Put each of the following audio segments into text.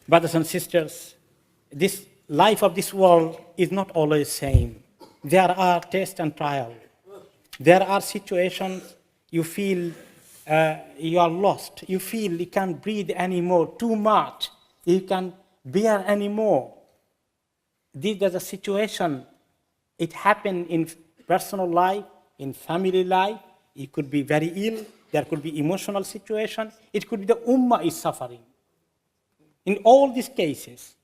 Brothers and sisters, this life of this world is not always the same. There are tests and trials. There are situations you feel you are lost. You feel you can't breathe anymore, too much. You can't bear anymore. This is a situation. It happened in personal life, in family life. It could be very ill. There could be emotional situation. It could be the ummah is suffering. In all these cases,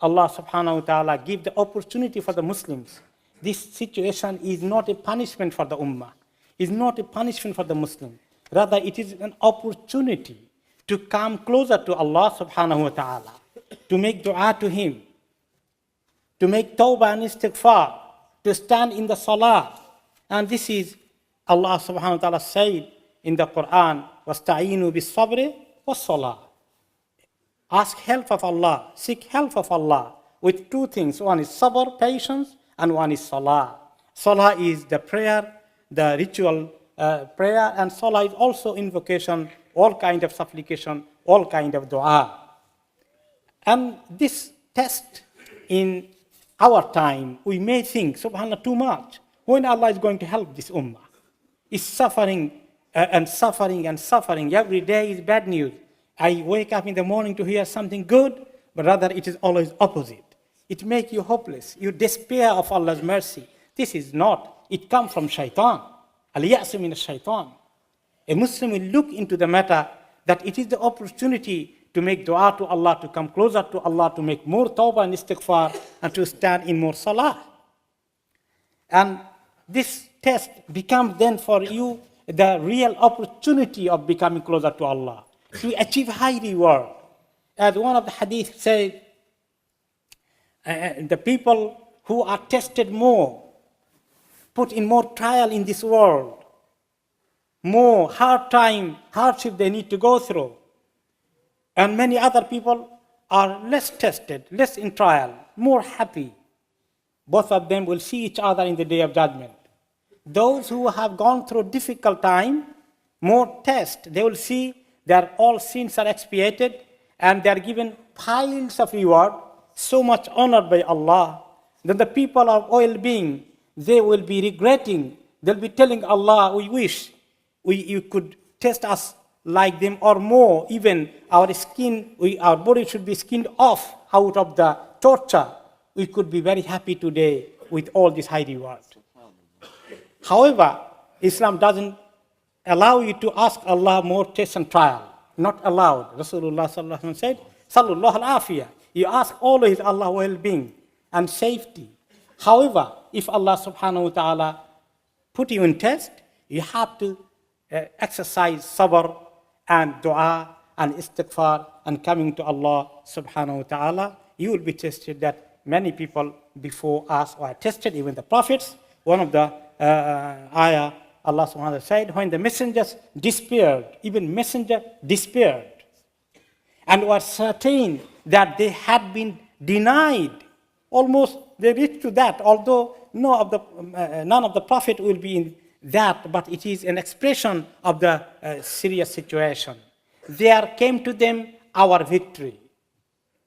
Allah subhanahu wa ta'ala give the opportunity for the Muslims. This situation is not a punishment for the ummah. It's not a punishment for the Muslim. Rather, it is an opportunity to come closer to Allah subhanahu wa ta'ala, to make dua to Him, to make tawbah and istighfar, to stand in the salah. And this is Allah subhanahu wa ta'ala said in the Quran, وَاسْتَعِينُوا بِالصَّبْرِ وَالصَّلَاةِ. Ask help of Allah, seek help of Allah with two things. One is sabr, patience, and one is salah. Salah is the prayer, the ritual prayer, and salah is also invocation, all kind of supplication, all kind of dua. And this test in our time, we may think, subhanAllah, too much. When Allah is going to help this ummah? It's suffering and suffering and suffering. Every day is bad news. I wake up in the morning to hear something good, but rather it is always opposite. It makes you hopeless. You despair of Allah's mercy. This is not. It comes from shaitan. Al-ya'su min shaitan. A Muslim will look into the matter that it is the opportunity to make dua to Allah, to come closer to Allah, to make more tawbah and istighfar, and to stand in more salah. And this test becomes then for you the real opportunity of becoming closer to Allah, to achieve high reward. As one of the hadith said, the people who are tested more, put in more trial in this world, more hardship they need to go through. And many other people are less tested, less in trial, more happy. Both of them will see each other in the day of judgment. Those who have gone through difficult time, more test, they will see that all sins are expiated and they are given piles of reward, so much honored by Allah. Then the people of well-being, they will be regretting. They'll be telling Allah, we wish you could test us like them or more. Even our skin, our body should be skinned off out of the torture. We could be very happy today with all this high reward. However, Islam doesn't allow you to ask Allah more test and trial. Not allowed. Rasulullah sallallahu alaihi wasallam said, Sallallahu al-afiyah. You ask always Allah well-being and safety. However, if Allah subhanahu wa ta'ala put you in test, you have to exercise sabr and dua and istighfar and coming to Allah subhanahu wa ta'ala. You will be tested that many people before us were tested, even the prophets. One of the ayah, Allah subhanahu wa ta'ala said, when the messengers despaired, even messenger despaired, and were certain that they had been denied, almost they reached to that, although none of the prophet will be in that, but it is an expression of the serious situation. There came to them our victory.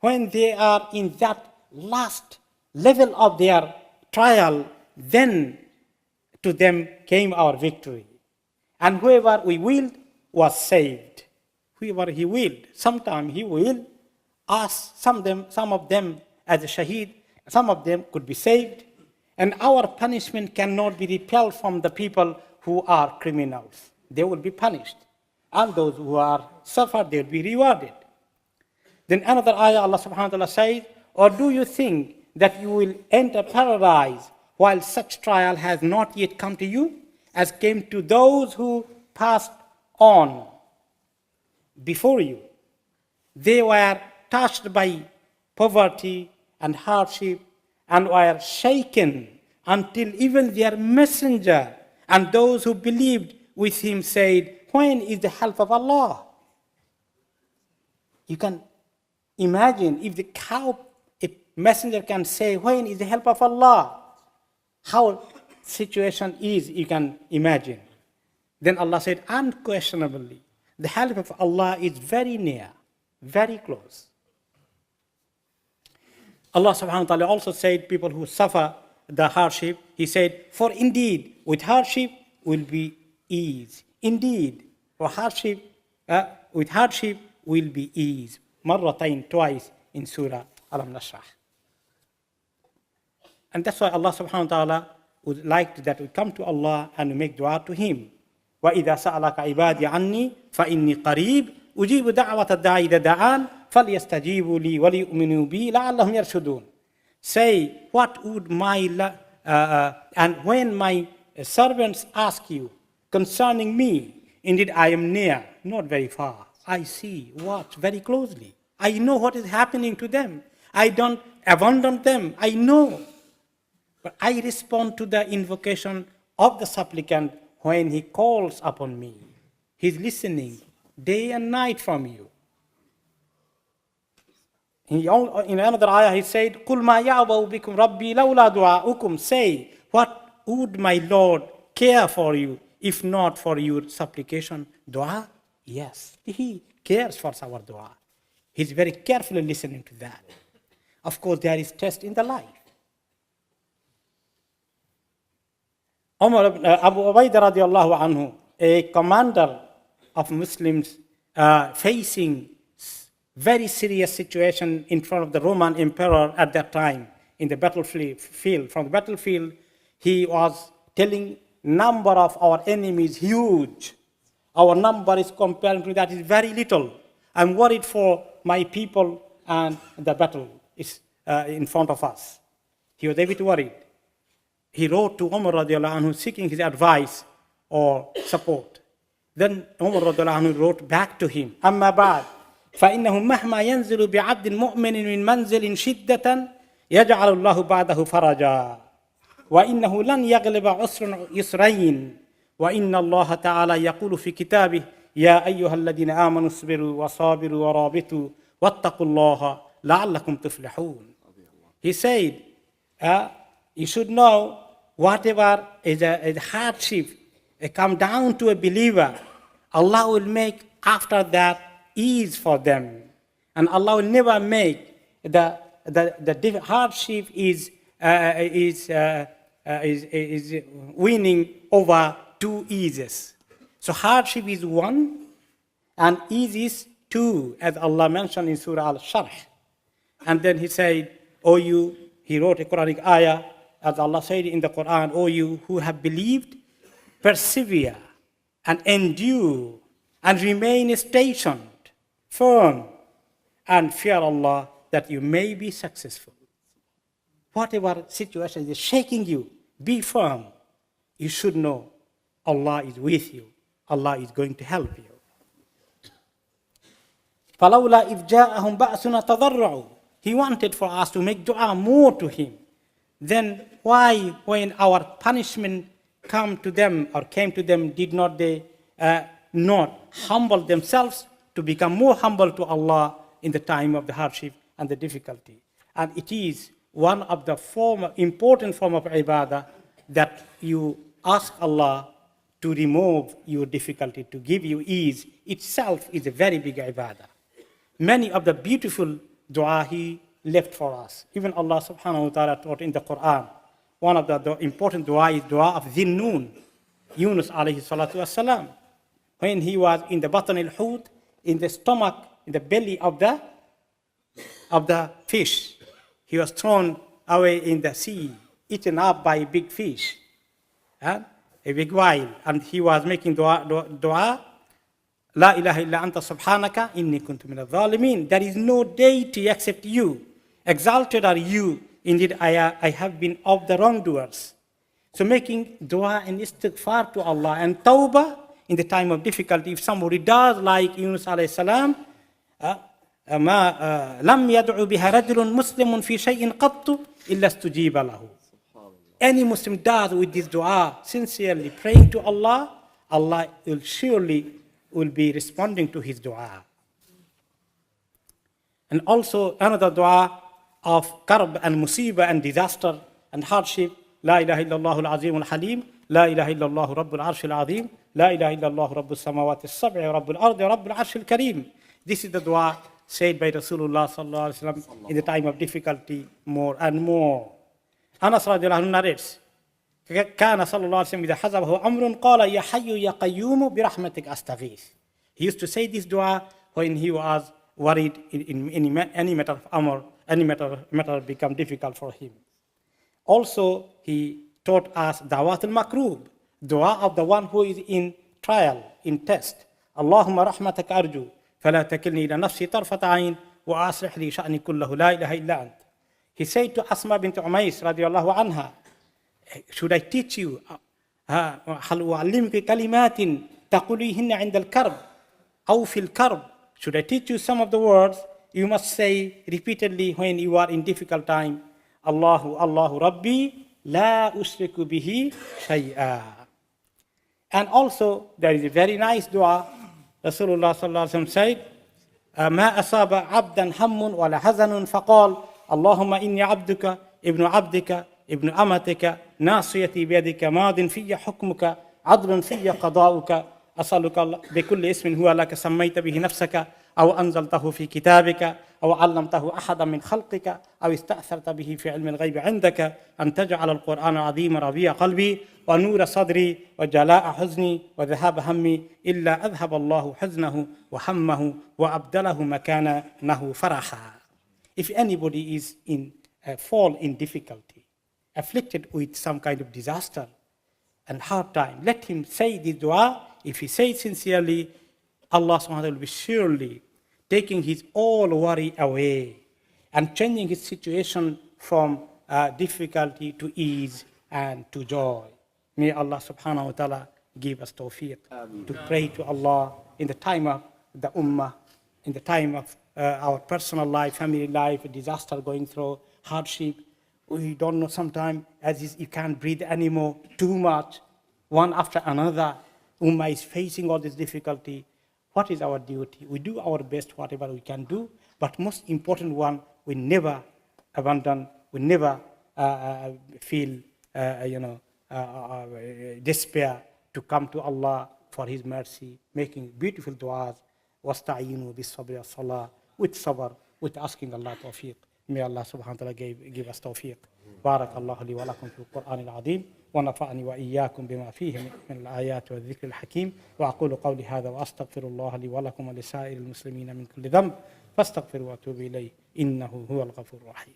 When they are in that last level of their trial, then to them came our victory. And whoever we willed was saved. Whoever he willed. Sometimes he will ask some of them as a shaheed, some of them could be saved. And our punishment cannot be repelled from the people who are criminals. They will be punished. And those who are suffered, they will be rewarded. Then another ayah, Allah subhanahu wa ta'ala says, or do you think that you will enter paradise while such trial has not yet come to you, as came to those who passed on before you? They were touched by poverty and hardship and were shaken until even their messenger and those who believed with him said, when is the help of Allah? You can imagine if a messenger can say, when is the help of Allah? How situation is, you can imagine. Then Allah said, unquestionably, the help of Allah is very near, very close. Allah subhanahu wa ta'ala also said people who suffer the hardship, He said, for indeed with hardship will be ease. Indeed, for hardship, with hardship will be ease. Marratain, twice in Surah Alam Nashrah. And that's why Allah subhanahu wa ta'ala would like that we come to Allah and we make dua to Him. وَإِذَا سَأَلَكَ عِبَادِي عَنِّي فَإِنِّي قَرِيبٌ أُجِيبُ دَعْوَةَ الدَّاعِ إِذَا دَعَانِ فَلْيَسْتَجِيبُوا لِي وَلْيُؤْمِنُوا بِي لَعَلَّهُمْ يَرْشُدُونَ. Say, what would and when my servants ask you concerning me, indeed I am near, not very far. I see, watch very closely. I know what is happening to them. I don't abandon them. I know. But I respond to the invocation of the supplicant when he calls upon me. He's listening day and night from you. In another ayah, he said, قُلْ مَا يَعْبَوْ بِكُمْ رَبِّي لَوْلَا دُعَاؤُكُمْ. Say, what would my Lord care for you if not for your supplication? Dua? Yes, He cares for our dua. He's very carefully listening to that. Of course, there is test in the life. Abu Ubaidah radiallahu anhu, a commander of Muslims facing very serious situation in front of the Roman emperor at that time in the battlefield. From the battlefield, he was telling number of our enemies huge. Our number is compared to that is very little. I'm worried for my people and the battle is in front of us. He was a bit worried. He wrote to Umar radiallahu anhu seeking his advice or support. Then Umar radiallahu anhu wrote back to him, أما بعد فإنه مهما ينزل بعبد مؤمن من منزل شدة يجعل الله بعده فرجا وإنه لن يغلب عسر يسرين وإن الله تعالى يقول في كتابه يا أيها الذين آمنوا اصبروا وصابروا ورابطوا واتقوا الله لعلكم تفلحون. He said, you should know whatever is a hardship come down to a believer, Allah will make after that ease for them. And Allah will never make the hardship is winning over two eases. So hardship is one and ease is two, as Allah mentioned in Surah Al-Sharh. And then He said, He wrote a Quranic ayah, as Allah said in the Quran, O you who have believed, persevere and endure and remain stationed, firm, and fear Allah that you may be successful. Whatever situation is shaking you, be firm. You should know Allah is with you. Allah is going to help you. فَلَوْلَا إِذْ جَاءَهُمْ بَأْسُنَا تَضَرَّعُوا. He wanted for us to make dua more to Him. Then why, when our punishment came to them, did not they not humble themselves to become more humble to Allah in the time of the hardship and the difficulty? And it is one of the important form of ibadah that you ask Allah to remove your difficulty, to give you ease. Itself is a very big ibadah. Many of the beautiful dua He left for us. Even Allah subhanahu wa ta'ala taught in the Quran. One of the important dua is dua of Dhinnun, Yunus alayhi salatu wasalam. When he was in the batn al-hut, in the stomach, in the belly of the fish, he was thrown away in the sea, eaten up by a big fish, a big whale. And he was making dua, La ilaha illa anta subhanaka inni kuntu min al-zalimin. There is no deity except you. Exalted are you. Indeed, I have been of the wrongdoers. So making dua and istighfar to Allah and tawbah in the time of difficulty. If somebody does like Yunus alayhi salam, لم يدعو بها رجل مسلم في شيء قط إلا استجيب له. Any Muslim does with this dua, sincerely praying to Allah, Allah will surely be responding to his dua. And also another dua of karb and musibah and disaster and hardship. La ilaha illallah al-azim al-halim. La ilaha illallah rabbul arsh al-azim. La ilaha illallah rabbul samawati as-sab'i wa rabbul ardi wa rabbul arsh al-karim. This is the dua said by Rasulullah sallallahu alaihi wasallam in the time of difficulty more and more. Anas radiallahu anhu narrates, كان صلى الله عليه وسلم إذا حزبه أمر قال يا حي يا قيوم برحمتك أستغيث. He used to say this dua when he was worried in any matter of amr, any matter become difficult for him. Also, he taught us dawat al-makrub, dua of the one who is in trial, in test. Allahumma rahmataka arju, fala takilni ila nafsi tarfat ayn, wa aslih li sha'ni kullahu, la ilaha illa ant. He said to Asma bint Umays radiyallahu anha, should I teach you, هل أعلمك كلمات تقوليهن عند الكرب أو في الكرب? Should I teach you some of the words you must say repeatedly when you are in difficult time? Allahu Rabbi, la ushriku bihi shay'a. And also, there is a very nice dua. Rasulullah sallallahu alaihi wasallam said, ما أصاب عبدا هم ولا حزن فقال اللهم إني عبدك ابن عبدك ابن أمتك ناصيتي بيدك ماض في حكمك عدل في قضاؤك أسألك بكل اسم هو لك سميت به نفسك أو أنزلته في كتابك أو علمته أحدا من خلقك أو استأثرت به في علم الغيب عندك أن تجعل القرآن العظيم ربيع قلبي ونور صدري وجلاء حزني وذهاب همي إلا أذهب الله حزنه وهمه وأبدله مكانه فرحا. If anybody is in fall in difficulty, afflicted with some kind of disaster and hard time, let him say the dua. If he says sincerely, Allah subhanahu wa ta'ala will be surely taking his all worry away and changing his situation from difficulty to ease and to joy. May Allah subhanahu wa ta'ala give us tawfiq to pray to Allah in the time of the ummah, in the time of our personal life, family life, disaster going through, hardship. We don't know sometimes, you can't breathe anymore, too much, one after another. Ummah is facing all this difficulty. What is our duty? We do our best, whatever we can do, but most important one, we never abandon, we never feel, despair to come to Allah for His mercy, making beautiful du'as. وَاسْتَعِينُوا بِالصَّبْرِ وَالصَّلَاةِ with sabr, with asking Allah tawfiq. May Allah subhanahu wa ta'ala give us tawfiq. بارك الله لي ولكم في القرآن العظيم ونفعني وإياكم بما فيه من الآيات والذكر الحكيم وأقول قولي هذا وأستغفر الله لي ولكم ولسائر المسلمين من كل ذنب فاستغفروا واتوبوا إليه إنه هو الغفور الرحيم.